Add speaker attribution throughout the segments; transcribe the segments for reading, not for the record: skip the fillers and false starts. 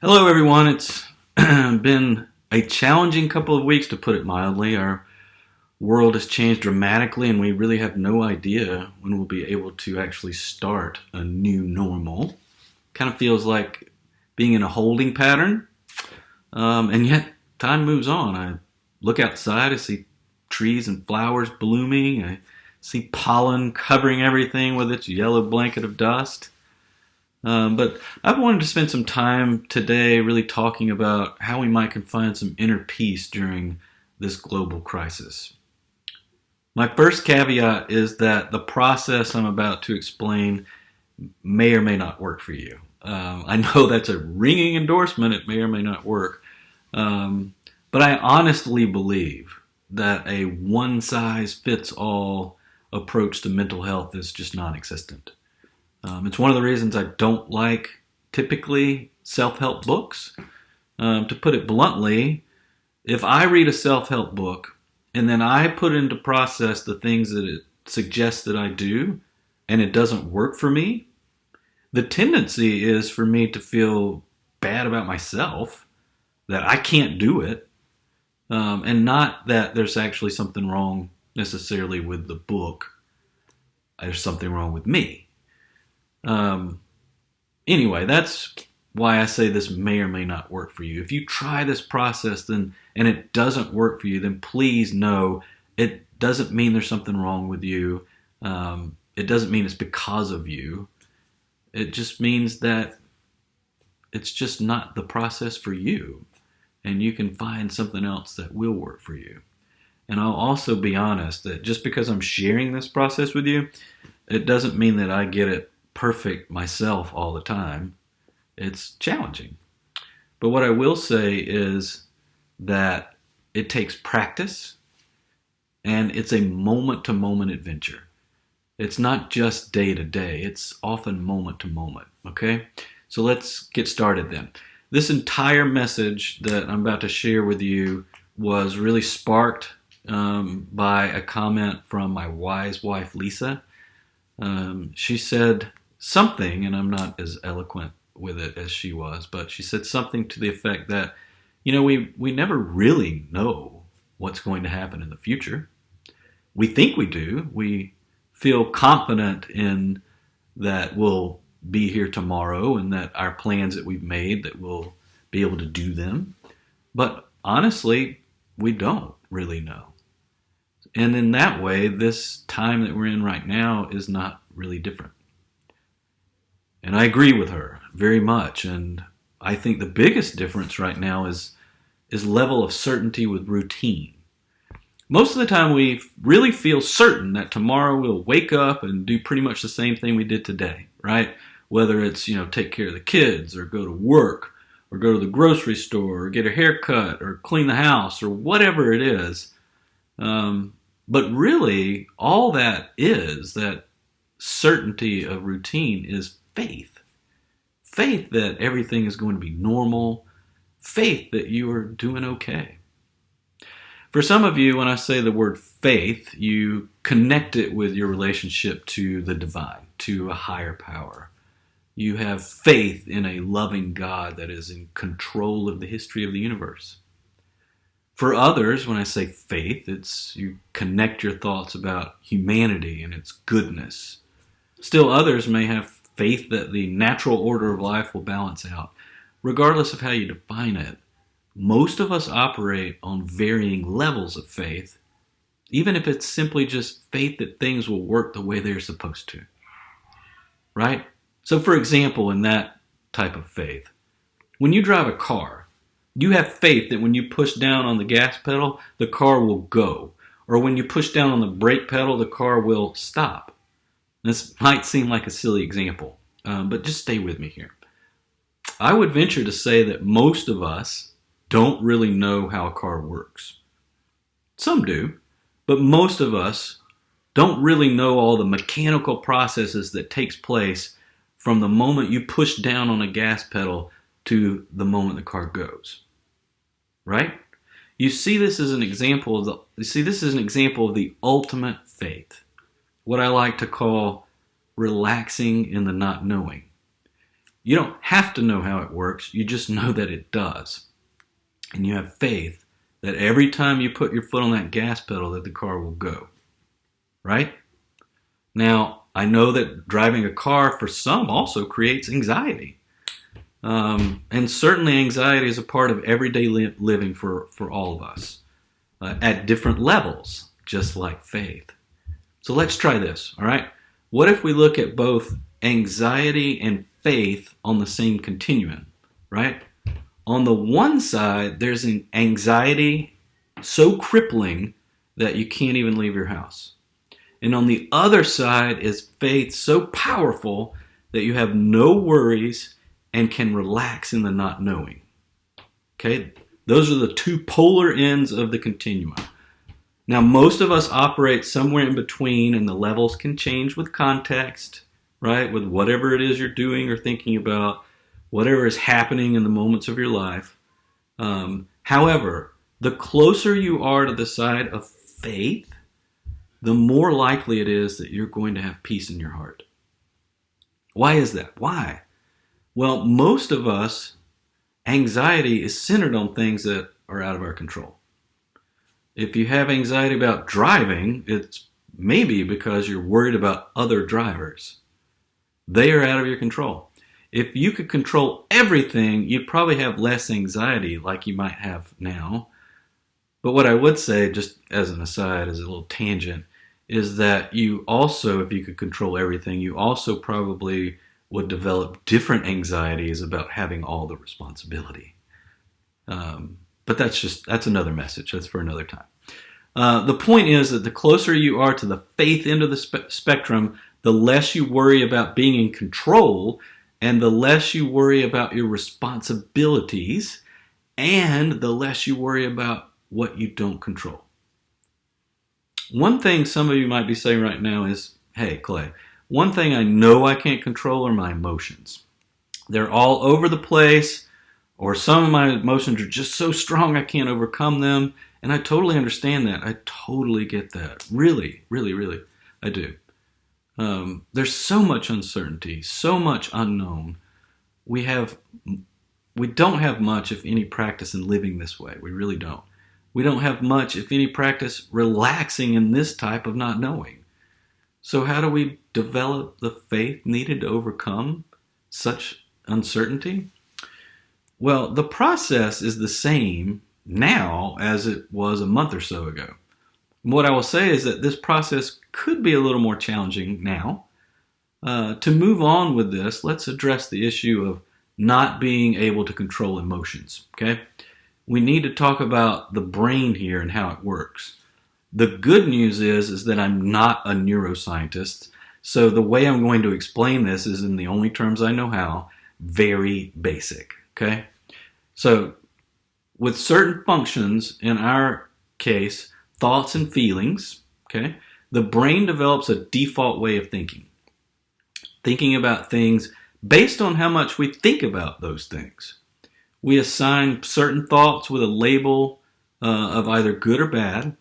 Speaker 1: Hello, everyone. It's been a challenging couple of weeks, to put it mildly. Our world has changed dramatically, and we really have no idea when we'll be able to actually start a new normal. Kind of feels like being in a holding pattern, and yet time moves on. I look outside, I see trees and flowers blooming, I see pollen covering everything with its yellow blanket of dust. But I wanted to spend some time today really talking about how we might can find some inner peace during this global crisis. My first caveat is that the process I'm about to explain may or may not work for you. I know that's a ringing endorsement. It may or may not work. But I honestly believe that a one-size-fits-all approach to mental health is just non-existent. It's one of the reasons I don't like typically self-help books. To put it bluntly, if I read a self-help book and then I put into process the things that it suggests that I do and it doesn't work for me, the tendency is for me to feel bad about myself, that I can't do it, and not that there's actually something wrong necessarily with the book. There's something wrong with me. Anyway, that's why I say this may or may not work for you. If you try this process and it doesn't work for you, then please know it doesn't mean there's something wrong with you. It doesn't mean it's because of you. It just means that it's just not the process for you, and you can find something else that will work for you. And I'll also be honest that just because I'm sharing this process with you, it doesn't mean that I get it perfect myself all the time. It's challenging. But what I will say is that it takes practice, and it's a moment-to-moment adventure. It's not just day to day. It's often moment to moment. Okay? So let's get started then. This entire message that I'm about to share with you was really sparked by a comment from my wise wife, Lisa. She said something, and I'm not as eloquent with it as she was, but she said something to the effect that, we never really know what's going to happen in the future. We think we do. We feel confident in that we'll be here tomorrow and that our plans that we've made, that we'll be able to do them. But honestly, we don't really know. And in that way, this time that we're in right now is not really different. And I agree with her very much. And I think the biggest difference right now is level of certainty with routine. Most of the time we really feel certain that tomorrow we'll wake up and do pretty much the same thing we did today, right? Whether it's, take care of the kids or go to work or go to the grocery store or get a haircut or clean the house or whatever it is. But really, all that certainty of routine is faith. Faith that everything is going to be normal. Faith that you are doing okay. For some of you, when I say the word faith, you connect it with your relationship to the divine, to a higher power. You have faith in a loving God that is in control of the history of the universe. For others, when I say faith, it's you connect your thoughts about humanity and its goodness. Still others may have faith that the natural order of life will balance out. Regardless of how you define it, most of us operate on varying levels of faith, even if it's simply just faith that things will work the way they're supposed to. Right? So for example, in that type of faith, when you drive a car, you have faith that when you push down on the gas pedal, the car will go. Or when you push down on the brake pedal, the car will stop. This might seem like a silly example, but just stay with me here. I would venture to say that most of us don't really know how a car works. Some do, but most of us don't really know all the mechanical processes that takes place from the moment you push down on a gas pedal to the moment the car goes. Right? You see this as an example of the ultimate faith. What I like to call relaxing in the not knowing. You don't have to know how it works. You just know that it does. And you have faith that every time you put your foot on that gas pedal that the car will go. Right? Now, I know that driving a car for some also creates anxiety. And certainly anxiety is a part of everyday living for all of us at different levels, just like faith. So let's try this, all right? What if we look at both anxiety and faith on the same continuum, right? On the one side, there's an anxiety so crippling that you can't even leave your house. And on the other side is faith so powerful that you have no worries and can relax in the not knowing. Okay? Those are the two polar ends of the continuum. Now, most of us operate somewhere in between, and the levels can change with context, right? With whatever it is you're doing or thinking about, whatever is happening in the moments of your life. However, the closer you are to the side of faith, the more likely it is that you're going to have peace in your heart. Why is that? Why? Well, most of us, anxiety is centered on things that are out of our control. If you have anxiety about driving, it's maybe because you're worried about other drivers. They are out of your control. If you could control everything, you'd probably have less anxiety like you might have now. But what I would say, just as an aside, as a little tangent, is that you also, if you could control everything, you also probably would develop different anxieties about having all the responsibility. But that's another message. That's for another time. The point is that the closer you are to the faith end of the spectrum, the less you worry about being in control, and the less you worry about your responsibilities, and the less you worry about what you don't control. One thing some of you might be saying right now is, hey, Clay, one thing I know I can't control are my emotions. They're all over the place, or some of my emotions are just so strong I can't overcome them. And I totally understand that. I totally get that. Really, really, really, I do. There's so much uncertainty, so much unknown. We don't have much, if any, practice in living this way. We really don't. We don't have much, if any, practice relaxing in this type of not knowing. So how do we develop the faith needed to overcome such uncertainty? Well, the process is the same now as it was a month or so ago. What I will say is that this process could be a little more challenging now. To move on with this, let's address the issue of not being able to control emotions, okay? We need to talk about the brain here and how it works. The good news is that I'm not a neuroscientist, so the way I'm going to explain this is in the only terms I know how, very basic, okay? So, with certain functions, in our case, thoughts and feelings, okay, the brain develops a default way of thinking about things based on how much we think about those things. We assign certain thoughts with a label of either good or bad,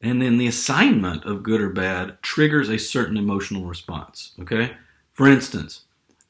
Speaker 1: and then the assignment of good or bad triggers a certain emotional response, okay? For instance,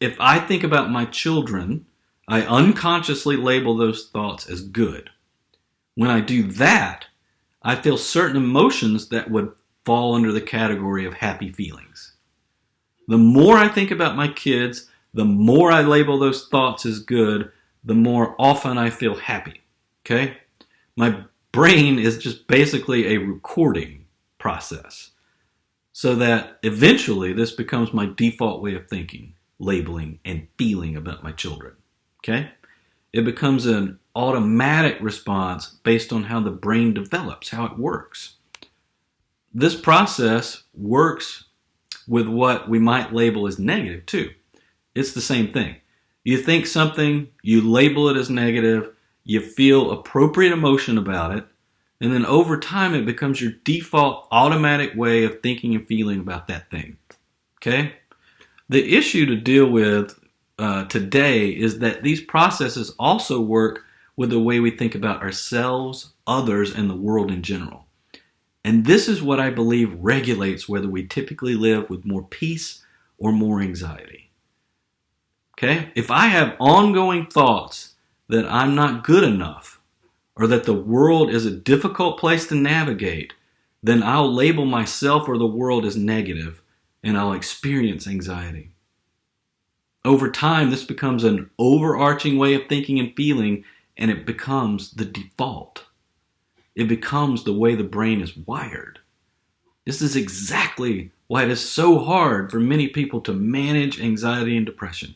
Speaker 1: if I think about my children, I unconsciously label those thoughts as good. When I do that, I feel certain emotions that would fall under the category of happy feelings. The more I think about my kids, the more I label those thoughts as good, the more often I feel happy, okay? My brain is just basically a recording process so that eventually this becomes my default way of thinking, labeling, and feeling about my children, okay? It becomes an automatic response based on how the brain develops, how it works. This process works with what we might label as negative too. It's the same thing. You think something, you label it as negative, you feel appropriate emotion about it, and then over time it becomes your default automatic way of thinking and feeling about that thing. Okay? The issue to deal with today is that these processes also work with the way we think about ourselves, others, and the world in general. And this is what I believe regulates whether we typically live with more peace or more anxiety. Okay? If I have ongoing thoughts that I'm not good enough or that the world is a difficult place to navigate, then I'll label myself or the world as negative and I'll experience anxiety. Over time, this becomes an overarching way of thinking and feeling, and it becomes the default. It becomes the way the brain is wired. This is exactly why it is so hard for many people to manage anxiety and depression.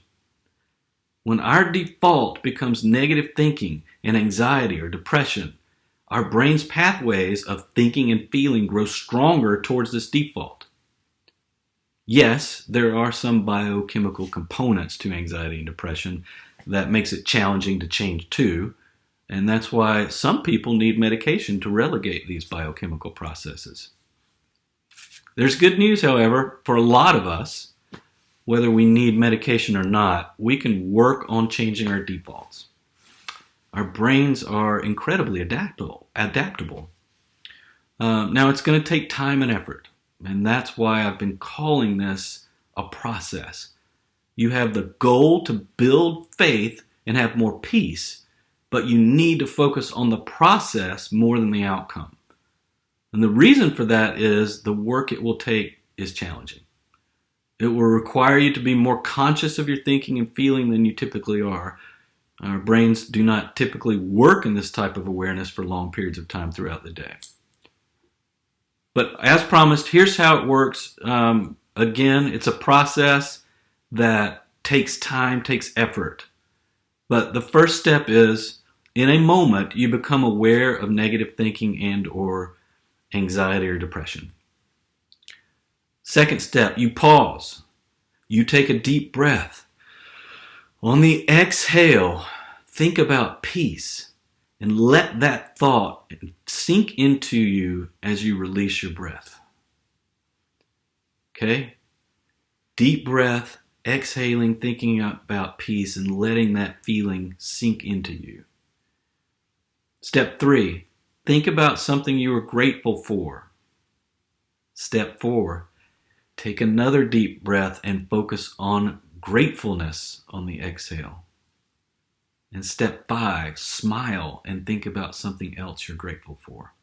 Speaker 1: When our default becomes negative thinking and anxiety or depression, our brain's pathways of thinking and feeling grow stronger towards this default. Yes, there are some biochemical components to anxiety and depression that makes it challenging to change too, and that's why some people need medication to relegate these biochemical processes. There's good news, however, for a lot of us, whether we need medication or not, we can work on changing our defaults. Our brains are incredibly adaptable. Now, it's going to take time and effort, and that's why I've been calling this a process. You have the goal to build faith and have more peace, but you need to focus on the process more than the outcome. And the reason for that is the work it will take is challenging. It will require you to be more conscious of your thinking and feeling than you typically are. Our brains do not typically work in this type of awareness for long periods of time throughout the day. But as promised, here's how it works. Again, it's a process that takes time, takes effort. But the first step is, in a moment, you become aware of negative thinking and or anxiety or depression. Second step, you pause. You take a deep breath. On the exhale, think about peace and let that thought sink into you as you release your breath. Okay? Deep breath, exhaling, thinking about peace and letting that feeling sink into you. Step 3, think about something you are grateful for. Step 4, take another deep breath and focus on gratefulness on the exhale. And step 5, smile and think about something else you're grateful for.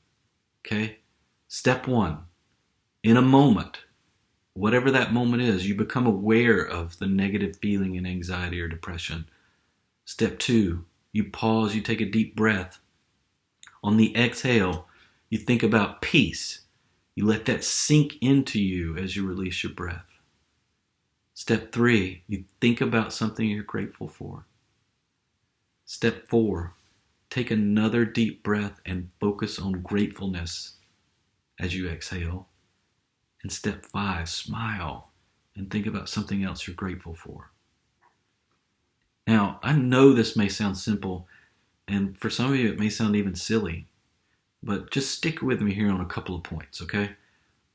Speaker 1: Okay? Step 1, in a moment, whatever that moment is, you become aware of the negative feeling and anxiety or depression. Step 2, you pause, you take a deep breath. On the exhale, you think about peace. You let that sink into you as you release your breath. Step 3, you think about something you're grateful for. Step 4, take another deep breath and focus on gratefulness as you exhale. And step 5, smile and think about something else you're grateful for. Now, I know this may sound simple, and for some of you it may sound even silly, but just stick with me here on a couple of points, okay?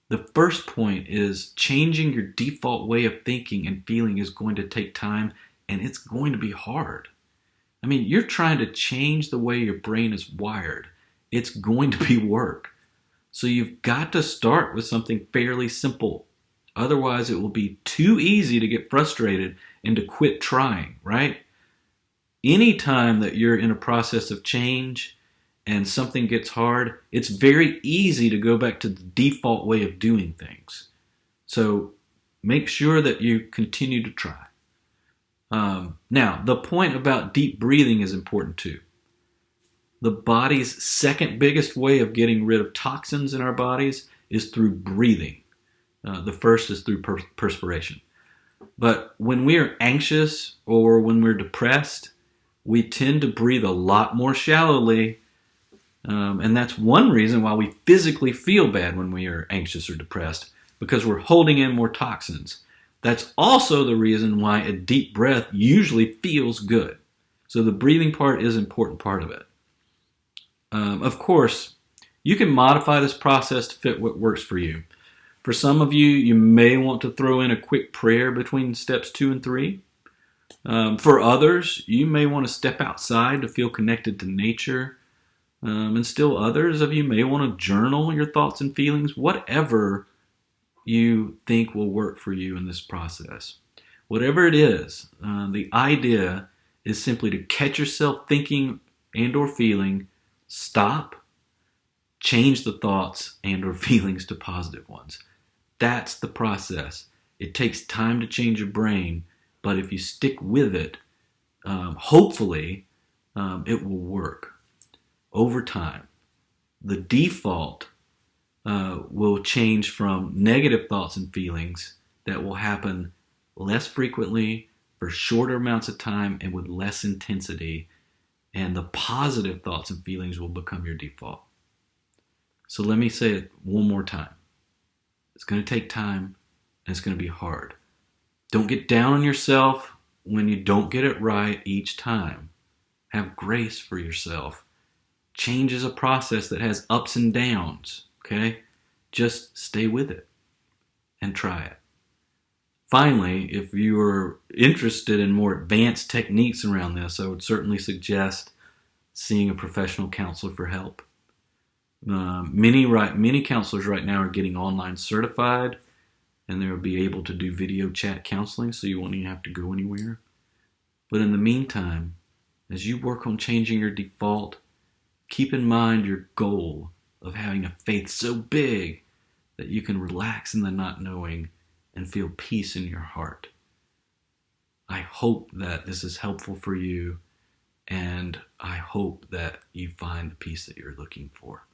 Speaker 1: The first point is changing your default way of thinking and feeling is going to take time, and it's going to be hard. I mean, you're trying to change the way your brain is wired. It's going to be work. So you've got to start with something fairly simple. Otherwise, it will be too easy to get frustrated and to quit trying, right? Anytime that you're in a process of change and something gets hard, it's very easy to go back to the default way of doing things. So make sure that you continue to try. Now, the point about deep breathing is important too. The body's second biggest way of getting rid of toxins in our bodies is through breathing. The first is through perspiration. But when we are anxious or when we're depressed, we tend to breathe a lot more shallowly. And that's one reason why we physically feel bad when we are anxious or depressed, because we're holding in more toxins. That's also the reason why a deep breath usually feels good. So the breathing part is an important part of it. Of course, you can modify this process to fit what works for you. For some of you, you may want to throw in a quick prayer between steps 2 and 3. For others, you may want to step outside to feel connected to nature. And still others of you may want to journal your thoughts and feelings, whatever you think will work for you in this process. Whatever it is, the idea is simply to catch yourself thinking and or feeling, stop, change the thoughts and or feelings to positive ones. That's the process. It takes time to change your brain, but if you stick with it, hopefully it will work over time. The default will change from negative thoughts and feelings that will happen less frequently for shorter amounts of time and with less intensity, and the positive thoughts and feelings will become your default. So let me say it one more time. It's going to take time and it's going to be hard. Don't get down on yourself when you don't get it right each time. Have grace for yourself. Change is a process that has ups and downs, okay? Just stay with it and try it. Finally, if you are interested in more advanced techniques around this, I would certainly suggest seeing a professional counselor for help. Many counselors right now are getting online certified, and they'll be able to do video chat counseling, so you won't even have to go anywhere. But in the meantime, as you work on changing your default, keep in mind your goal of having a faith so big that you can relax in the not knowing and feel peace in your heart. I hope that this is helpful for you, and I hope that you find the peace that you're looking for.